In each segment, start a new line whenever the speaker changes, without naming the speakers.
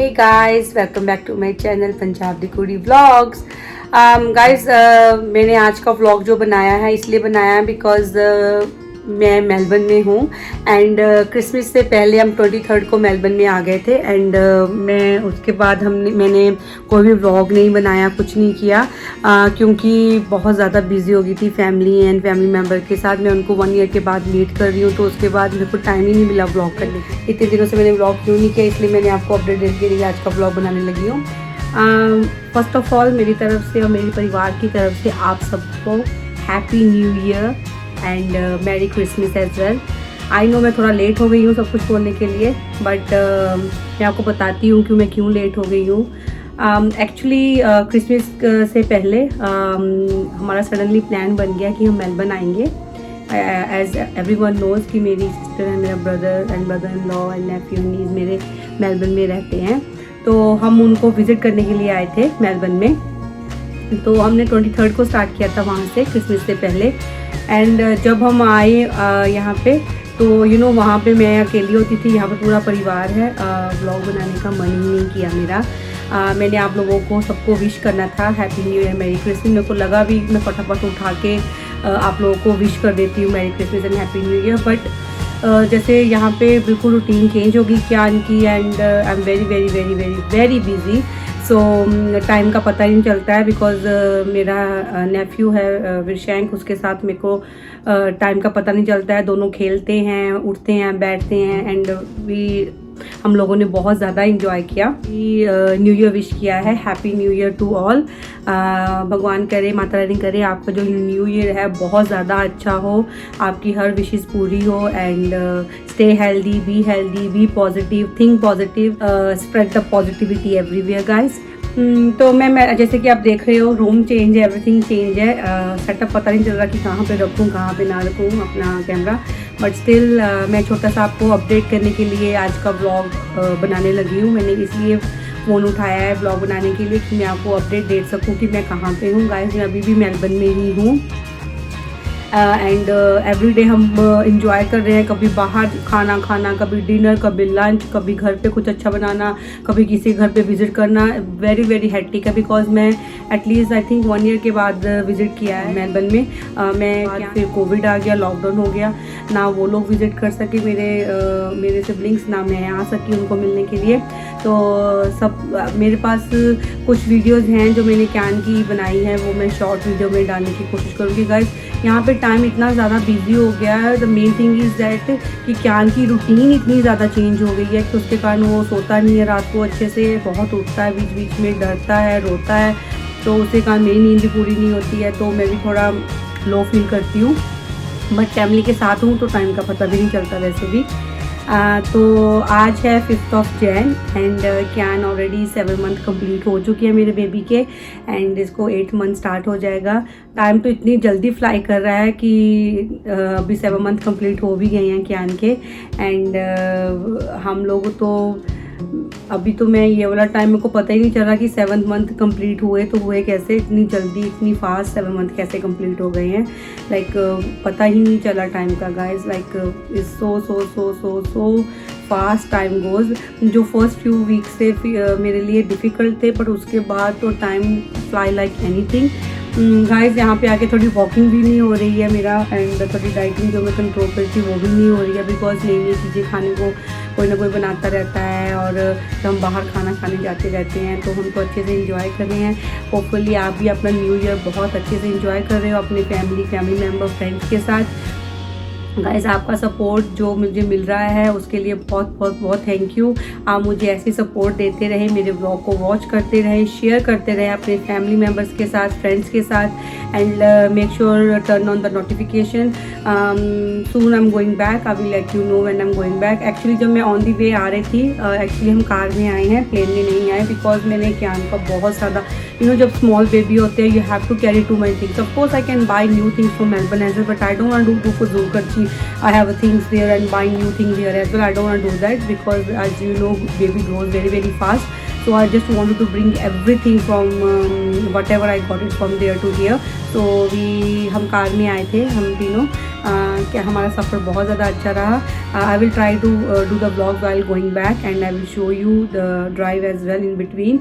Hey guys, welcome back to my channel Punjab दी कुड़ी vlogs. Guys मैंने आज का व्लॉग जो बनाया है इसलिए बनाया है बिकॉज मैं मेलबर्न में हूँ एंड क्रिसमस से पहले हम 23rd को मेलबर्न में आ गए थे एंड मैं उसके बाद मैंने कोई भी व्लॉग नहीं बनाया, कुछ नहीं किया क्योंकि बहुत ज़्यादा बिजी हो गई थी फैमिली मेम्बर के साथ। मैं उनको 1 ईयर के बाद मीट कर रही हूँ तो उसके बाद मेरे को टाइम ही नहीं मिला व्लॉग करने के। इतने दिनों से मैंने व्लॉग क्यों नहीं किया, इसलिए मैंने आपको अपडेट देने के लिए आज का व्लॉग बनाने लगी हूँ। फर्स्ट ऑफ ऑल मेरी तरफ से और मेरे परिवार की तरफ से आप सबको happy new year and merry Christmas as well. I know मैं थोड़ा लेट हो गई हूँ सब कुछ बोलने के लिए, बट मैं आपको बताती हूँ कि मैं क्यों लेट हो गई हूँ। एक्चुअली क्रिसमस से पहले हमारा सडनली प्लान बन गया कि हम मेलबर्न आएंगे। एज एवरीवन नोज़ कि मेरी सिस्टर है, मेरा brother in law and nephew nieces मेरे मेलबर्न में रहते हैं, तो हम उनको विज़िट करने के लिए आए थे मेलबर्न में। तो हमने 23rd को स्टार्ट किया था वहाँ से क्रिसमस से पहले। एंड जब हम आए यहाँ पे तो वहाँ पे मैं अकेली होती थी, यहाँ पे पूरा परिवार है। व्लॉग बनाने का मन ही नहीं किया मेरा। मैंने आप लोगों को सबको विश करना था happy new year merry Christmas. मेरे को लगा भी मैं फटाफट उठा के आप लोगों को विश कर देती हूँ merry Christmas and happy new year, but जैसे यहाँ पे बिल्कुल रूटीन चेंज होगी क्या इनकी and I am very very very very very busy. So time का पता ही नहीं चलता है बिकॉज मेरा नेफ्यू है विरशैंक, उसके साथ मेरे को टाइम का पता नहीं चलता है। दोनों खेलते हैं, उठते हैं, बैठते हैं एंड हम लोगों ने बहुत ज़्यादा इंजॉय किया। न्यू ईयर विश किया है, happy new year to all. भगवान करे, माता रानी करे आपका जो न्यू ईयर है बहुत ज़्यादा अच्छा हो, आपकी हर विशेस पूरी हो and stay healthy, be positive, think positive, spread the positivity everywhere guys. तो मैं जैसे कि आप देख रहे हो रूम चेंज है, एवरीथिंग चेंज है। सेटअप पता नहीं चल रहा कि कहाँ पे रखूँ कहाँ पे ना रखूँ अपना कैमरा, बट स्टिल मैं छोटा सा आपको अपडेट करने के लिए आज का व्लॉग बनाने लगी हूँ। मैंने इसलिए फ़ोन उठाया है व्लॉग बनाने के लिए कि मैं आपको अपडेट दे सकूँ कि मैं कहाँ पे हूँ। गाइस मैं अभी भी मेलबर्न में ही हूँ एंड एवरी डे हम इंजॉय कर रहे हैं। कभी बाहर खाना खाना, कभी डिनर, कभी लंच, कभी घर पे कुछ अच्छा बनाना, कभी किसी घर पे विज़िट करना। वेरी वेरी हेक्टिक है बिकॉज मैं एटलीस्ट आई थिंक 1 ईयर के बाद विज़िट किया है मेलबर्न में। मैं फिर कोविड आ गया, लॉकडाउन हो गया, ना वो लोग विज़िट कर सके मेरे सिबलिंग्स, ना मैं आ सकी उनको मिलने के लिए। तो सब मेरे पास कुछ वीडियोज़ हैं जो मैंने कैन की बनाई है, वो मैं शॉर्ट वीडियो में डालने की कोशिश करूँगी। गाइस यहाँ पे टाइम इतना ज़्यादा बिजी हो गया है, the main thing is that कि कैन की रूटीन इतनी ज़्यादा चेंज हो गई है कि उसके कारण वो सोता नहीं है रात को अच्छे से, बहुत उठता है, बीच बीच में डरता है, रोता है, तो उसके कारण मेरी नींद भी पूरी नहीं होती है। तो मैं भी थोड़ा लो फील करती हूँ, बट फैमिली के साथ हूँ तो टाइम का पता भी नहीं चलता वैसे भी। तो आज है 5th Jan and can already 7 month complete हो चुकी है मेरे बेबी के एंड इसको 8 मंथ स्टार्ट हो जाएगा। टाइम तो इतनी जल्दी फ्लाई कर रहा है कि अभी 7 मंथ कंप्लीट हो भी गए हैं कैन के एंड हम लोग तो अभी तो मैं ये वाला टाइम मेरे को पता ही नहीं चल रहा कि 7th मंथ कंप्लीट हुए कैसे, इतनी जल्दी इतनी फास्ट 7 मंथ कैसे कंप्लीट हो गए हैं। लाइक पता ही नहीं चला टाइम का guys. Like is so fast time goes. जो फर्स्ट फ्यू वीक्स थे मेरे लिए डिफ़िकल्ट थे, बट उसके बाद तो time fly like anything. Guys यहाँ पे आके थोड़ी वॉकिंग भी नहीं हो रही है मेरा एंड थोड़ी डाइटिंग जो मैं कंट्रोल करती हूँ वो भी नहीं हो रही है बिकॉज नई नई चीज़ें खाने को कोई ना कोई बनाता रहता है और जब हम बाहर खाना खाने जाते रहते हैं तो हम तो अच्छे से इंजॉय कर रहे हैं। होपफुली आप भी अपना न्यू ईयर बहुत अच्छे से इंजॉय कर रहे हो अपने फैमिली मेम्बर फ्रेंड्स के साथ। गाइस आपका सपोर्ट जो मुझे मिल रहा है उसके लिए बहुत थैंक यू। आप मुझे ऐसे सपोर्ट देते रहे, मेरे ब्लॉग को वॉच करते रहे, शेयर करते रहे अपने फैमिली मेम्बर्स के साथ, फ्रेंड्स के साथ and make sure turn on the notification. Soon I am going back, I will let you know when I am going back. Actually जब मैं ऑन दी वे आ रही थी, एक्चुअली हम कार में आए हैं, प्लेन में नहीं आए बिकॉज मैंने कैन का बहुत ज़्यादा जब स्मॉल बेबी होते हैं you have to carry to my things. Of course I can buy new things from Melbourne as well, but I don't want to फजूल खर्ची I have things there and buying new things here as well. I don't want to do that because as you know baby grows very fast, so I just wanted to bring everything from whatever I got it from there to here. So हम car में आए थे हम तीनों कि हमारा सफ़र बहुत ज़्यादा अच्छा रहा. I will try to do the vlog while going back and I will show you the drive as well in between.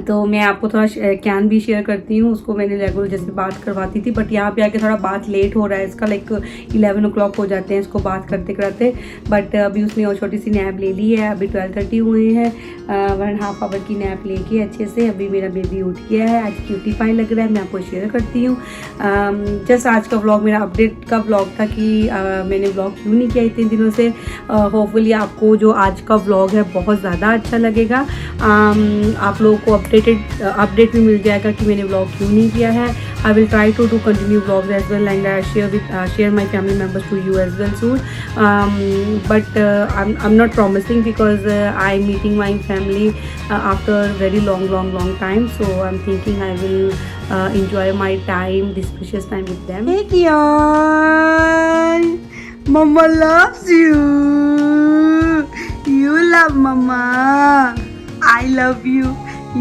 तो मैं आपको थोड़ा कैन भी शेयर करती हूँ. उसको मैंने रेगुलर जैसे बात करवाती थी, बट यहाँ पे आके थोड़ा बात लेट हो रहा है इसका. लाइक 11 o'clock हो जाते हैं इसको बात करते करते. बट अभी उसने और छोटी सी नैप ले ली है. अभी 12:30 हुए हैं. 1.5 hour की नैप लेके अच्छे से अभी मेरा बेबी उठ गया है. आज क्यूटी पाई लग रहा है. मैं आपको शेयर करती हूँ. जस्ट आज का व्लॉग मेरा अपडेट का व्लॉग था कि मैंने व्लॉग क्यों नहीं किया इतने दिनों से. होपफुली आपको जो आज का व्लॉग है बहुत ज़्यादा अच्छा लगेगा. आप लोगों को अपडेट भी मिल जाएगा कि मैंने व्लॉग क्यों नहीं किया है. I will try to do continue vlogs as well and share my family members to you as well soon. But I am not promising because I am meeting my family after very long time. So I'm thinking I will enjoy my time, this precious time with them. Hey Kian, Mama loves you. You love Mama. I love you.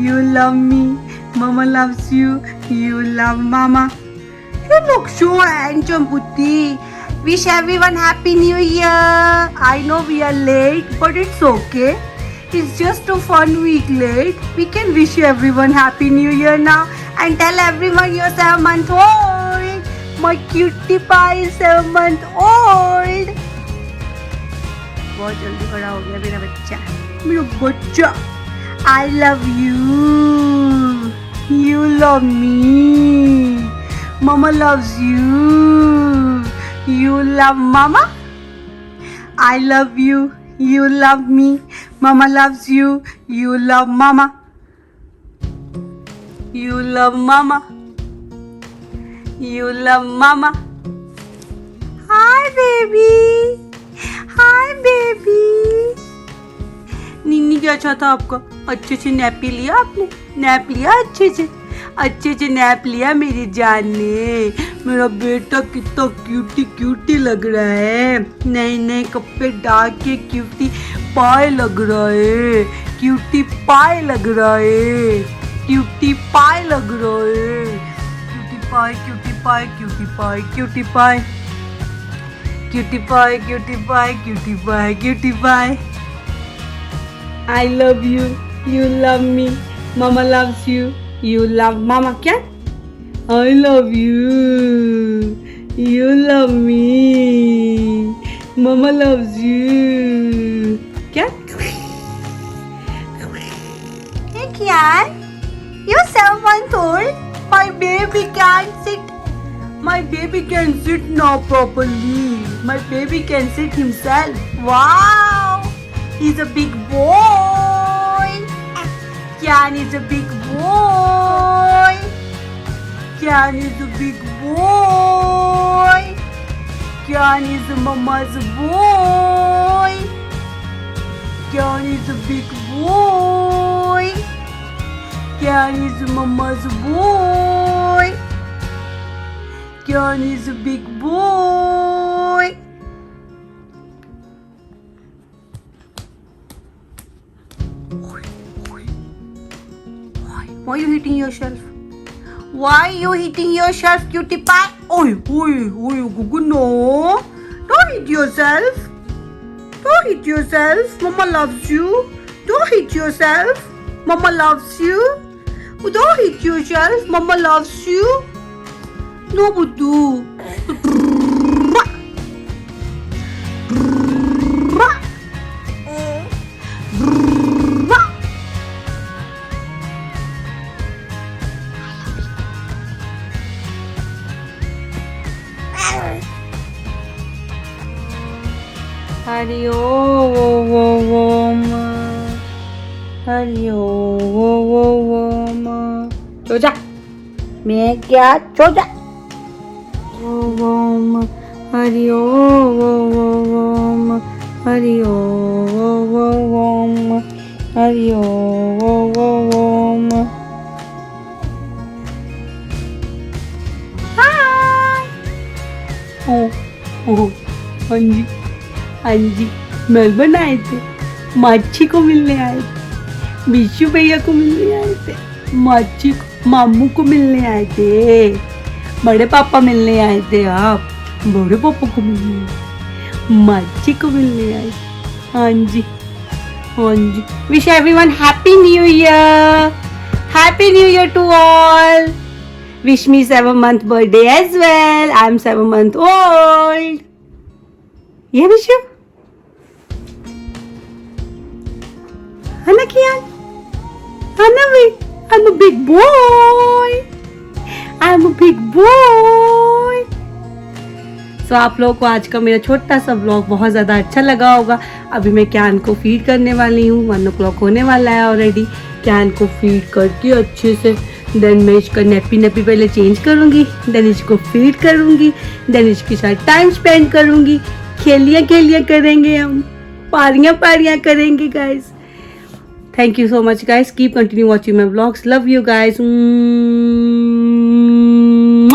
You love me. Mama loves you. You love Mama. You look so handsome, Putti. Wish everyone Happy New Year. I know we are late, but it's okay. It's just a fun week late. We can wish everyone Happy New Year now and tell everyone you're 7 months old. My cutie pie is 7 months old. बहुत जल्दी बड़ा हो गया मेरा बच्चा. मेरा बच्चा. I love you. You love me. Mama loves you. You love Mama. I love you. You love me. Mama loves you. You love Mama. You love Mama. You love Mama. Hi baby. Hi baby. नीनी क्या अच्छा था आपका. अच्छे से nap लिया आपने. Nap लिया अच्छे से नैप लिया मेरी जान ने. मेरा बेटा कितना क्यूटी लग रहा है. नए कपड़े डाल के क्यूटी पाए लग रहा है. क्यूटी पाए लग रहा है. क्यूटी पाए लग रहा है. क्यूटी पाए क्यूटी पाए क्यूटी पाए क्यूटी पाए क्यूटी पाए क्यूटी पाए क्यूटी पाए क्यूटी पाए. I love you. You love me. Mama loves you. You love Mama. क्या? I love you. You love me. Mama loves you. क्या? Hey Kian, you're 7 months old. My baby can't sit. My baby can sit now properly. My baby can sit himself. Wow. He's a big boy. Kian is a big boy. Kian is a big boy. Kian is a mama's boy. Kian is a big boy. Kian is a mama's boy. Kian is a big boy. Why are you hitting yourself? Why are you hitting yourself, cutie pie? Oi, Gugu, no. Don't hit yourself. Don't hit yourself. Mama loves you. Don't hit yourself. Mama loves you. Don't hit yourself. Mama loves you. No, Buddhu. Hari ओम. हरि ओम. सो जा. मैं क्या सो जा. ओम. हरि ओम. हरि ओम. हरि ओम. हाय. हाँ जी Melbourne आए थे. माची को मिलने आए थे. बिशु भैया को मिलने आए थे. माची को मामू को मिलने आए थे. बड़े पापा मिलने आए थे. आप बड़े पापा को मिलने आई, माची को मिलने आई। हाँ जी, हाँ जी। Wish everyone happy new year, happy new year to all. Wish me 7 month birthday as well. I'm 7 month old. ये विश यू है ना कियान, है ना वे? I'm a big boy. I'm a big boy. So आप लोगों को आज का मेरा छोटा सा व्लॉग बहुत ज़्यादा अच्छा लगा होगा। अभी मैं क्यान को फीड करने वाली हूँ, 1 o'clock होने वाला है ऑलरेडी। क्यान को फीड करके अच्छे से, देन मैं इसका नैपी पहले चेंज करूँगी, देन इसको फीड करूँगी, देन इसके साथ टाइम स्पेंड करूँगी, खेलियाँ करेंगे हम, पारियाँ करेंगे guys. Thank you so much guys, keep continue watching my vlogs, love you guys।